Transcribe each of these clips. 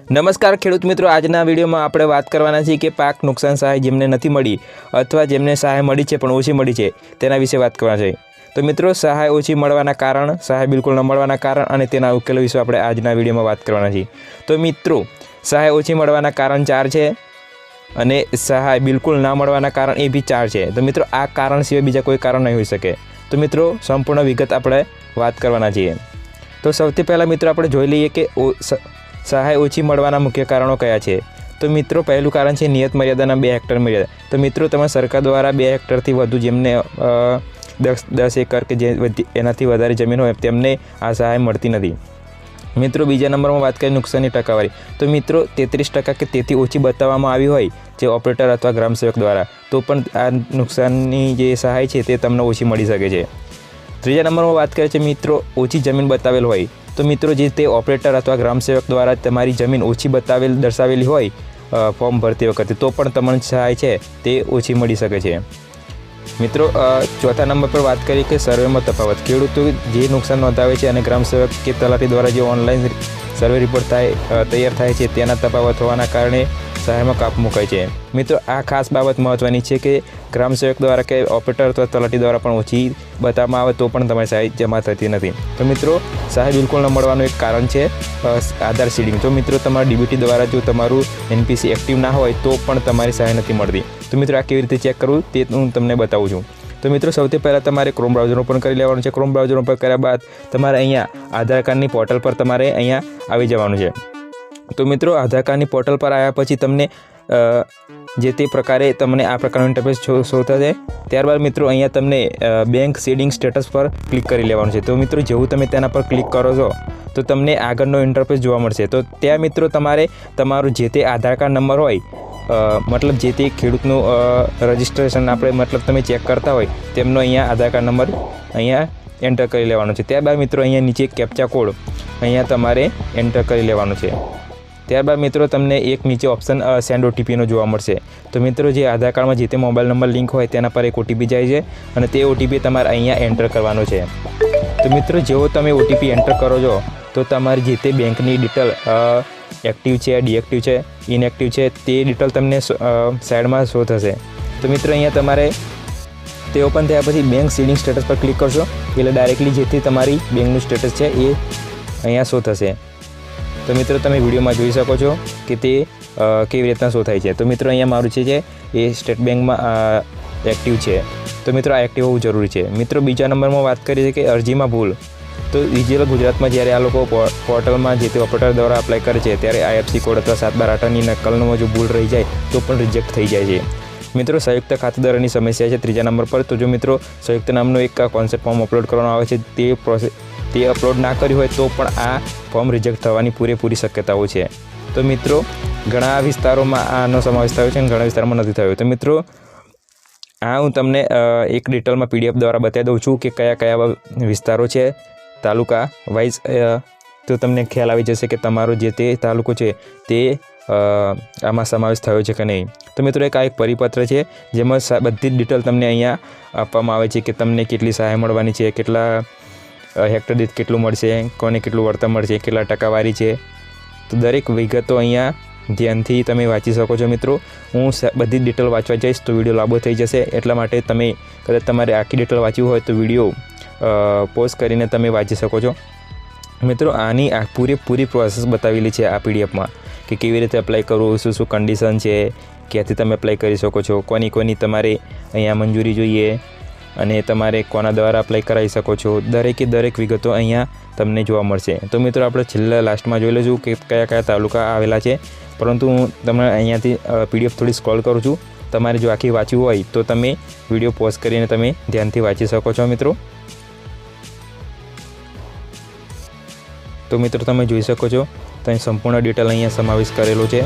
નમસ્કાર ખેડૂત મિત્રો, આજના વિડીયોમાં આપણે વાત કરવાના છીએ કે પાક નુકસાન સહાય જેમને નથી મળી અથવા જેમને સહાય મળી છે પણ ઓછી મળી છે તેના વિશે વાત કરવાના છે। તો મિત્રો, સહાય ઓછી મળવાના કારણ, સહાય બિલકુલ ન મળવાના કારણ અને તેના ઉકેલો વિશે આપણે આજના વિડીયોમાં વાત કરવાના છીએ। તો મિત્રો, સહાય ઓછી મળવાના કારણ 4 છે અને સહાય બિલકુલ ના મળવાના કારણ એ બી 4 છે। તો મિત્રો, આ કારણ સિવાય બીજા કોઈ કારણ નહીં હોઈ શકે। તો મિત્રો, સંપૂર્ણ વિગત આપણે વાત કરવાના છીએ। તો સૌથી પહેલાં મિત્રો આપણે જોઈ લઈએ કે સહાય ઓછી મળવાના મુખ્ય કારણો કયા છે। તો મિત્રો, પહેલું કારણ છે નિયત મર્યાદાના 2 હેક્ટર મર્યાદા। તો મિત્રો, તમારી સરકાર દ્વારા 2 હેક્ટરથી વધુ જેમને 10 એકર કે જે એનાથી વધારે જમીન હોય તેમને આ સહાય મળતી નથી। મિત્રો, બીજા નંબરમાં વાત કરીએ નુકસાનની ટકાવારી। તો મિત્રો, 33% કે તેથી ઓછી બતાવવામાં આવી હોય જે ઓપરેટર અથવા ગ્રામસેવક દ્વારા, તો પણ આ નુકસાનની જે સહાય છે તે તમને ઓછી મળી શકે છે। ત્રીજા નંબરમાં વાત કરીએ છીએ મિત્રો, ઓછી જમીન બતાવેલ હોય। તો મિત્રો, જે તે ઓપરેટર અથવા ગ્રામસેવક દ્વારા તમારી જમીન ઓછી દર્શાવેલી હોય ફોર્મ ભરતી વખતે, તો પણ તમને સહાય છે તે ઓછી મળી શકે છે। મિત્રો, ચોથા નંબર પર વાત કરીએ કે સર્વેમાં તફાવત। ખેડૂતો જે નુકસાન નોંધાવે છે અને ગ્રામસેવક કે તલાટી દ્વારા જે ઓનલાઈન સર્વે રિપોર્ટ તૈયાર થાય છે તેના તફાવત હોવાના કારણે સહાયમાં કાપ મુકાય છે। મિત્રો, આ ખાસ બાબત મહત્ત્વની છે કે ગ્રામસેવક દ્વારા કે ઓપરેટર અથવા તલાટી દ્વારા પણ ઓછી બતાવવામાં આવે તો પણ તમારી સહાય જમા થતી નથી। તો મિત્રો, સહાય બિલકુલ ન મળવાનું એક કારણ છે આધાર સીડિંગ। તો મિત્રો, તમારા ડીબીટી દ્વારા જો તમારું એનપીસી એક્ટિવ ના હોય તો પણ તમારી સહાય નથી મળતી। તો મિત્રો, આ કેવી રીતે ચેક કરવું તે હું તમને બતાવું છું। તો મિત્રો, સૌથી પહેલાં તમારે ક્રોમ બ્રાઉઝર ઓપન કરી લેવાનું છે। ક્રોમ બ્રાઉઝર ઓપન કર્યા બાદ તમારે અહીંયા આધાર કાર્ડની પોર્ટલ પર તમારે અહીંયા આવી જવાનું છે। તો મિત્રો, આધાર કાર્ડની પોર્ટલ પર આવ્યા પછી તમને જે તે પ્રકારે તમને આ પ્રકારનું ઇન્ટરફેસ શો થશે। ત્યારબાદ મિત્રો, અહીંયા તમને બેંક સીડિંગ સ્ટેટસ પર ક્લિક કરી લેવાનું છે। તો મિત્રો, જેવું તમે તેના પર ક્લિક કરો છો તો તમને આગળનો ઇન્ટરફેસ જોવા મળશે। તો ત્યાં મિત્રો, તમારે તમારું જે તે આધાર કાર્ડ નંબર હોય, મતલબ જે તે ખેડૂતનું રજિસ્ટ્રેશન આપણે મતલબ તમે ચેક કરતા હોય તેમનો અહીંયા આધાર કાર્ડ નંબર અહીંયા એન્ટર કરી લેવાનો છે। ત્યારબાદ મિત્રો, અહીંયા નીચે કેપ્ચા કોડ અહીંયા તમારે એન્ટર કરી લેવાનો છે। ત્યારબાદ મિત્રો, તમને એક નીચે ઓપ્શન સેન્ડ ઓટીપીનો જોવા મળશે। તો મિત્રો, જે આધાર કાર્ડમાં જે તે મોબાઈલ નંબર લિંક હોય તેના પર એક ઓટીપી જાય છે અને તે ઓટીપી તમારે અહીંયા એન્ટર કરવાનો છે। તો મિત્રો, જેવો તમે ઓટીપી એન્ટર કરો છો તો તમારી જે તે બેંકની ડિટેલ એક્ટિવ છે, ડીએક્ટિવ છે, ઇનએક્ટિવ છે તે ડિટેલ તમને સાઈડમાં શો થશે। તો મિત્રો, અહીંયા તમારે તે ઓપન થયા પછી બેંક સીડિંગ સ્ટેટસ પર ક્લિક કરશો એટલે ડાયરેક્ટલી જેથી તમારી બેંકનું સ્ટેટસ છે એ અહીંયા શો થશે। તો મિત્રો, તમે વિડીયોમાં જોઈ શકો છો કે તે કેવી રીતના શો થાય છે। તો મિત્રો, અહીંયા મારું છે એ સ્ટેટ બેંકમાં એક્ટિવ છે। તો મિત્રો, આ એક્ટિવ હોવું જરૂરી છે। મિત્રો, બીજા નંબરમાં વાત કરીએ કે અરજીમાં ભૂલ। તો ડિજિટલ ગુજરાતમાં જ્યારે આ લોકો પોર્ટલમાં જે તે ઓપરેટર દ્વારા અપ્લાય કરે છે ત્યારે આઈએફસી કોડ અથવા 7/8ની નકલમાં જો ભૂલ રહી જાય તો પણ રિજેક્ટ થઈ જાય છે। મિત્રો, સંયુક્ત ખાતેદારોની સમસ્યા છે ત્રીજા નંબર પર। તો જો મિત્રો, સંયુક્ત નામનો એક કોન્સેપ્ટ ફોર્મ અપલોડ કરવામાં આવે છે તે અપલોડ ના કર્યું હોય તો પણ આ ફોર્મ રિજેક્ટ થવાની પૂરેપૂરી શક્યતાઓ છે। તો મિત્રો, ઘણા વિસ્તારોમાં આનો સમાવેશ થયો છે અને ઘણા વિસ્તારોમાં નથી થયો। તો મિત્રો, આ હું તમને એક ડિટેલમાં પીડીએફ દ્વારા બતાવી દઉં છું કે કયા કયા વિસ્તારો છે તાલુકા વાઇઝ। તો તમને ખ્યાલ આવી જશે કે તમારો જે તે તાલુકો છે તે આમાં સમાવેશ થયો છે કે નહીં। તો મિત્રો, આ એક પરિપત્ર છે જેમાં બધી જ ડિટેલ તમને અહીંયા આપવામાં આવે છે કે તમને કેટલી સહાય મળવાની છે, કેટલા હેક્ટર દીઠ કેટલું મળશે, કોને કેટલું વળતર મળશે, કેટલા ટકાવારી છે। તો દરેક વિગતો અહીંયા ધ્યાનથી તમે વાંચી શકો છો। મિત્રો, હું બધી ડિટેલ વાંચવા જઈશ તો વિડીયો લાંબો થઈ જશે, એટલા માટે તમે કદાચ તમારે આખી ડિટેલ વાંચવી હોય તો વિડીયો પોઝ કરીને તમે વાંચી શકો છો। મિત્રો, આની આ પૂરેપૂરી પ્રોસેસ બતાવેલી છે આ પીડીએફમાં કે કેવી રીતે એપ્લાય કરવું, શું શું કન્ડિશન છે, ક્યાંથી તમે એપ્લાય કરી શકો છો, કોની તમારે અહીંયા મંજૂરી જોઈએ અને તમારે કોના દ્વારા એપ્લાય કરાવી શકો છો, દરેકે દરેક વિગતો અહીંયા તમને જોવા મળશે। તો મિત્રો, આપણે છેલ્લા લાસ્ટમાં જોઈ લઈશું કે કયા કયા તાલુકા આવેલા છે, પરંતુ હું તમને અહીંયાથી પીડીએફ થોડી સ્ક્રોલ કરું છું। તમારે જો આખી વાંચવું હોય તો તમે વિડીયો પોઝ કરીને તમે ધ્યાનથી વાંચી શકો છો। મિત્રો, તમે જોઈ શકો છો ત્યાં સંપૂર્ણ ડિટેલ અહીંયા સમાવેશ કરેલો છે।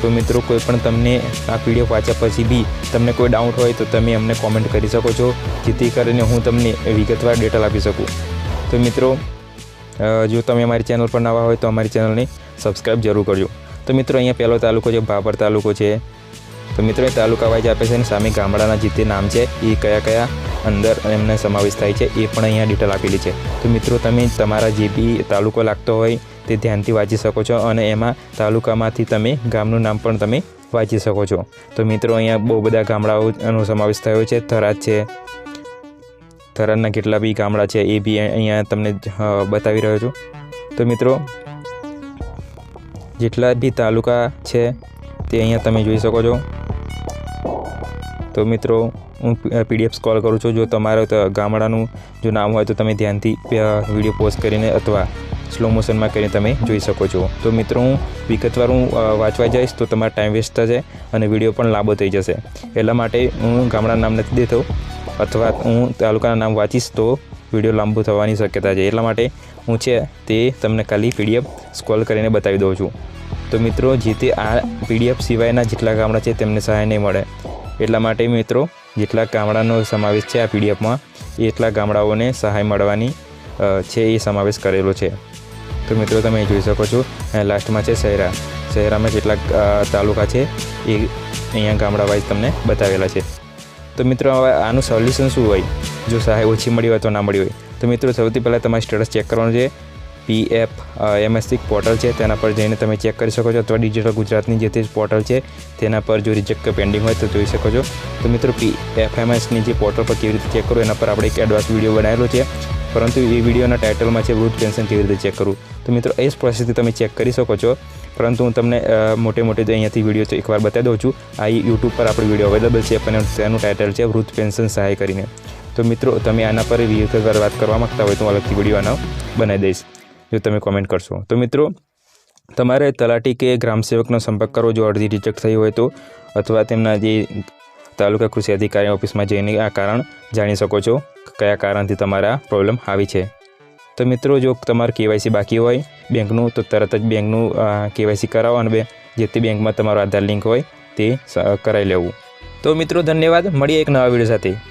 તો મિત્રો, કોઈ પણ તમને આ પીડીએફ વાંચ્યા પછી બી તમને કોઈ ડાઉટ હોય તો તમે અમને કોમેન્ટ કરી શકો છો જેથી કરીને હું તમને વિગતવાર ડિટેલ આપી શકું। તો મિત્રો, જો તમે અમારી ચેનલ પર નવા હોય તો અમારી ચેનલને સબસ્ક્રાઈબ જરૂર કરજો। તો મિત્રો, અહીંયા પહેલો તાલુકો છે ભાભર તાલુકો છે। તો મિત્રો એ તાલુકા વાઇઝ આપે છે અને સામે ગામડાના જે તે નામ છે એ કયા કયા અંદર એમને સમાવેશ થાય છે એ પણ અહીંયા ડિટેલ આપેલી છે. તો મિત્રો તમે તમારા જે બી તાલુકો લાગતો હોય તે ધ્યાનથી વાંચી શકો છો અને એમાં તાલુકામાંથી તમે ગામનું નામ પણ તમે વાંચી શકો છો. તો મિત્રો અહીંયા બહુ બધા ગામડાઓનો સમાવેશ થયો છે. થરાદ છે, થરાદના કેટલા બી ગામડા છે એ બી અહીંયા તમને બતાવી રહ્યો છું. તો મિત્રો જેટલા બી તાલુકા છે તે અહીંયા તમે જોઈ શકો છો. તો મિત્રો હું PDF સ્ક્રોલ કરું છું. જો તમારે ગામડાનું જો નામ હોય તો તમે ધ્યાનથી વિડીયો પોઝ કરીને અથવા સ્લો મોશનમાં કરીને તમે જોઈ શકો છો. તો મિત્રો હું વિગતવાર વાંચવા જઈશ તો તમારો ટાઈમ વેસ્ટ થશે અને વિડીયો પણ લાંબો થઈ જશે. એટલા માટે હું ગામડાનું નામ નથી દેતો અથવા હું તાલુકાના નામ વાંચીશ તો વિડીયો લાંબો થવાની શક્યતા છે. એટલા માટે હું છે તે તમને ખાલી PDF સ્ક્રોલ કરીને બતાવી દઉં છું. તો મિત્રો જે તે આ PDF સિવાયના જેટલા ગામડા છે તેમને સહાય નહીં મળે. એટલા માટે મિત્રો જેટલા ગામડાનો સમાવેશ છે આ PDFમાં એટલા ગામડાઓને સહાય મળવાની છે એ સમાવેશ કરેલો છે. તો મિત્રો તમે જોઈ શકો છો લાસ્ટમાં છે શહેરા. શહેરામાં જેટલા તાલુકા છે એ અહીંયા ગામડા વાઇઝ તમને બતાવેલા છે. તો મિત્રો હવે આનું સોલ્યુશન શું હોય જો સહાય ઓછી મળી હોય તો ના મળી હોય? તો મિત્રો સૌથી પહેલાં તમારે સ્ટેટસ ચેક કરવાનું છે. PFMS પોર્ટલ છે તેના પર જઈને તમે ચેક કરી શકો છો અથવા ડિજિટલ ગુજરાતની જે તે પોર્ટલ છે તેના પર જો રિજેક્ટ કે પેન્ડિંગ હોય તો જોઈ શકો છો. તો મિત્રો PFMSની જે પોર્ટલ પર કેવી રીતે ચેક કરવું એના પર આપણે એક એડવાન્સ વિડીયો બનાવેલો છે, પરંતુ એ વિડીયોના ટાઇટલમાં છે વૃદ્ધ પેન્શન કેવી રીતે ચેક કરવું. તો મિત્રો એ જ પ્રોસેસથી તમે ચેક કરી શકો છો, પરંતુ હું તમને મોટે અહીંયાથી વિડીયો એકવાર બતાવી દઉં છું. આ YouTube પર આપણો વિડીયો અવેલેબલ છે અને તેનું ટાઇટલ છે વૃદ્ધ પેન્શન સહાય કરીને. તો મિત્રો તમે આના પર વિગતવાર વાત કરવા માગતા હોય તો હું અલગથી વિડીયો આનો બનાવી દઈશ જો તમે કોમેન્ટ કરશો. તો મિત્રો તમારે તલાટી કે ગ્રામસેવકનો સંપર્ક કરવો જો અરજી રિજેક્ટ થઈ હોય તો, અથવા તેમના જે તાલુકા કૃષિ અધિકારી ઓફિસમાં જઈને આ કારણ જાણી શકો છો કયા કારણથી તમારા પ્રોબ્લેમ આવી છે. તો મિત્રો જો તમારું KYC બાકી હોય બેંકનું તો તરત જ બેંકનું KYC કરાવો અને જે તે બેંકમાં તમારો આધાર લિંક હોય તે કરાવી લેવું. તો મિત્રો ધન્યવાદ. મળીએ એક નવા વિડીયો સાથે.